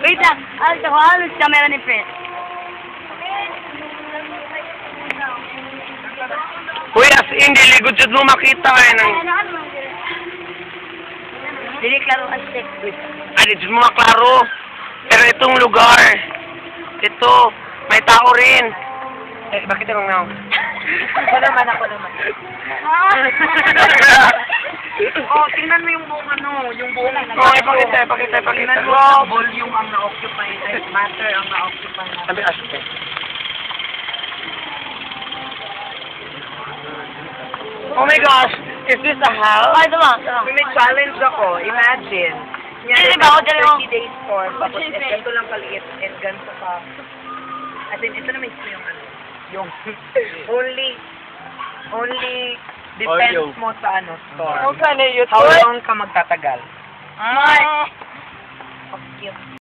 Wait lang. Halos camera ni Fred. Uy, as in, diligod jud mo makita eh. Dili klaro ang stick. Ay, jud mo maklaro. Pero itong lugar, ito, may tao rin. Eh, bakit yung now? Ako naman. Oh, tingnan mo yung buong yung buong Oh, ipakita. Tingnan mo, volume ang na-occupy, matter ang na-occupy. Sabi, aste. Oh my gosh, is this a house? Ay, tama. May challenge ako. Imagine. Hindi ba ako dyan yung... 30 days course. Tapos, ganito lang kaliit. And ganito pa. As in, ito na may yung yung only depends mo sa store. Kung saan eh, How long ka magtatagal? Ay! Cute.